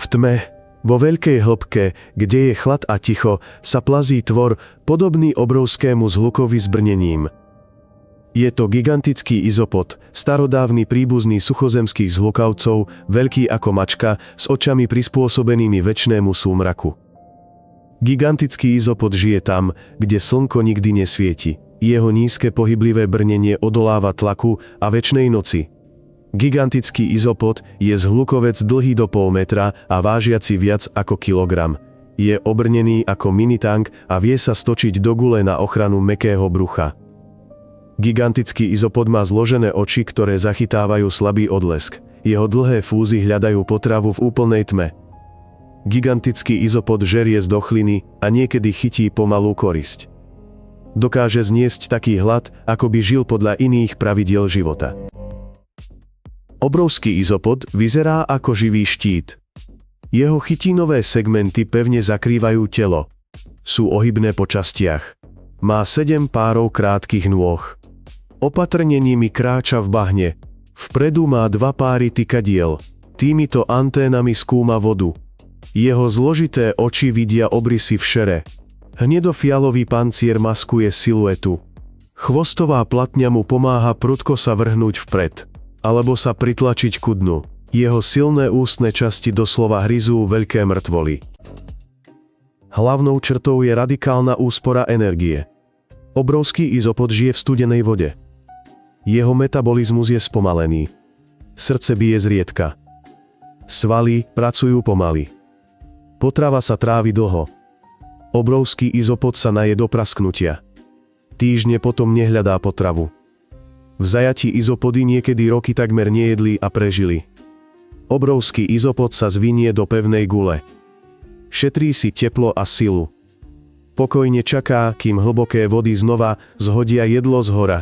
tme, vo veľkej hĺbke, kde je chlad a ticho, sa plazí tvor, podobný obrovskému zhlukovi s brnením. Je to gigantický izopod, starodávny príbuzný suchozemských zhlukavcov, veľký ako mačka, s očami prispôsobenými večnému súmraku. Gigantický izopod žije tam, kde slnko nikdy nesvieti. Jeho nízke pohyblivé brnenie odoláva tlaku a večnej noci. Gigantický izopod je zhlukovec dlhý do pol metra a vážiaci viac ako kilogram. Je obrnený ako minitank a vie sa stočiť do gule na ochranu mäkkého brucha. Gigantický izopod má zložené oči, ktoré zachytávajú slabý odlesk. Jeho dlhé fúzy hľadajú potravu v úplnej tme. Gigantický izopod žerie z dochliny a niekedy chytí pomalú korisť. Dokáže zniesť taký hlad, ako by žil podľa iných pravidiel života. Obrovský izopod vyzerá ako živý štít. Jeho chytínové segmenty pevne zakrývajú telo. Sú ohybné po častiach. Má 7 párov krátkych nôh. Opatrne nimi kráča v bahne. Vpredu má 2 páry tykadiel. Týmito anténami skúma vodu. Jeho zložité oči vidia obrysy v šere. Hnedofialový pancier maskuje siluetu. Chvostová platňa mu pomáha prudko sa vrhnúť vpred, alebo sa pritlačiť ku dnu. Jeho silné ústne časti doslova hryzú veľké mŕtvoly. Hlavnou črtou je radikálna úspora energie. Obrovský izopod žije v studenej vode. Jeho metabolizmus je spomalený. Srdce bije zriedka. Svaly pracujú pomaly. Potrava sa trávi dlho. Obrovský izopod sa naje do prasknutia. Týždne potom nehľadá potravu. V zajatí izopody niekedy roky takmer nejedli a prežili. Obrovský izopod sa zvinie do pevnej gule. Šetrí si teplo a silu. Pokojne čaká, kým hlboké vody znova zhodia jedlo z hora.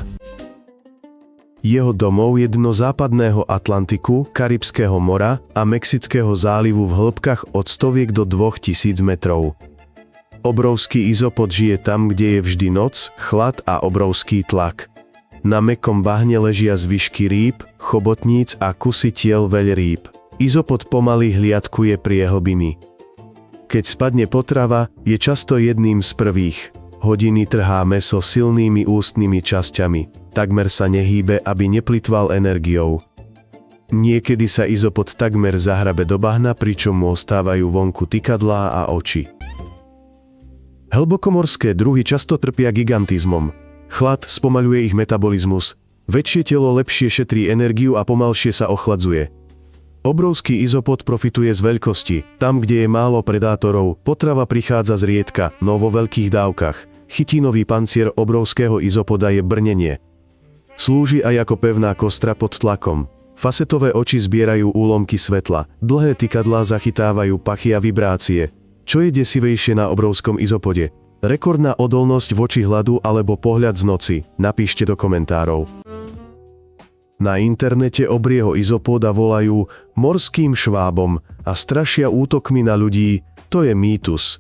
Jeho domov je dno západného Atlantiku, Karibského mora a Mexického zálivu v hĺbkach od 100 do 2000 metrov. Obrovský izopod žije tam, kde je vždy noc, chlad a obrovský tlak. Na mäkkom bahne ležia zvyšky rýb, chobotníc a kusy tiel veľrýb. Izopod pomaly hliadkuje priehlbiny. Keď spadne potrava, je často jedným z prvých. Hodiny trhá mäso silnými ústnymi časťami. Takmer sa nehýbe, aby neplitval energiou. Niekedy sa izopod takmer zahrabe do bahna, pričom mu ostávajú vonku tykadlá a oči. Hlbokomorské druhy často trpia gigantizmom. Chlad spomaľuje ich metabolizmus. Väčšie telo lepšie šetrí energiu a pomalšie sa ochladzuje. Obrovský izopod profituje z veľkosti. Tam, kde je málo predátorov, potrava prichádza zriedka, no vo veľkých dávkach. Chytínový pancier obrovského izopoda je brnenie. Slúži aj ako pevná kostra pod tlakom. Facetové oči zbierajú úlomky svetla. Dlhé tykadlá zachytávajú pachy a vibrácie. Čo je desivejšie na obrovskom izopode? Rekordná odolnosť voči hladu alebo pohľad z noci? Napíšte do komentárov. Na internete obrieho izopoda volajú morským švábom a strašia útokmi na ľudí. To je mýtus.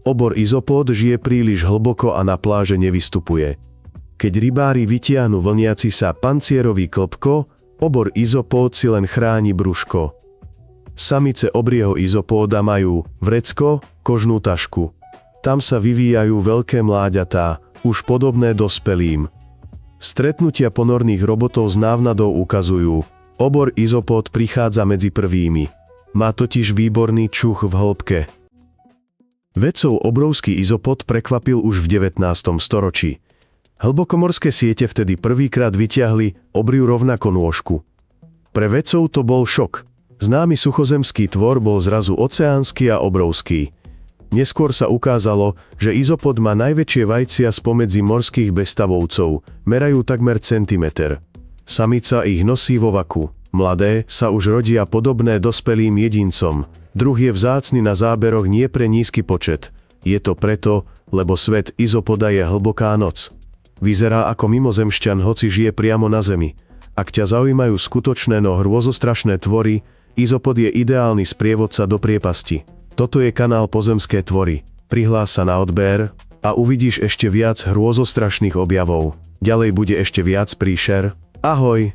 Obor izopod žije príliš hlboko a na pláže nevystupuje. Keď rybári vytiahnu vlniaci sa pancierový klbko, obor izopod si len chráni brúško. Samice obrieho izopóda majú vrecko, kožnú tašku. Tam sa vyvíjajú veľké mláďatá, už podobné dospelým. Stretnutia ponorných robotov s návnadou ukazujú, obor izopod prichádza medzi prvými. Má totiž výborný čuch v hĺbke. Vedcov obrovský izopod prekvapil už v 19. storočí. Hlbokomorské siete vtedy prvýkrát vyťahli obriu rovnako nôžku. Pre vedcov to bol šok. Známy suchozemský tvor bol zrazu oceánsky a obrovský. Neskôr sa ukázalo, že izopod má najväčšie vajcia spomedzi morských bezstavovcov, merajú takmer centimeter. Samica ich nosí vo vaku. Mladé sa už rodia podobné dospelým jedincom. Druh je vzácny na záberoch nie pre nízky počet. Je to preto, lebo svet izopoda je hlboká noc. Vyzerá ako mimozemšťan, hoci žije priamo na zemi. Ak ťa zaujímajú skutočné, no hrôzostrašné tvory, izopod je ideálny sprievodca do priepasti. Toto je kanál Pozemské tvory. Prihlás sa na odber a uvidíš ešte viac hrôzostrašných objavov. Ďalej bude ešte viac príšer. Ahoj!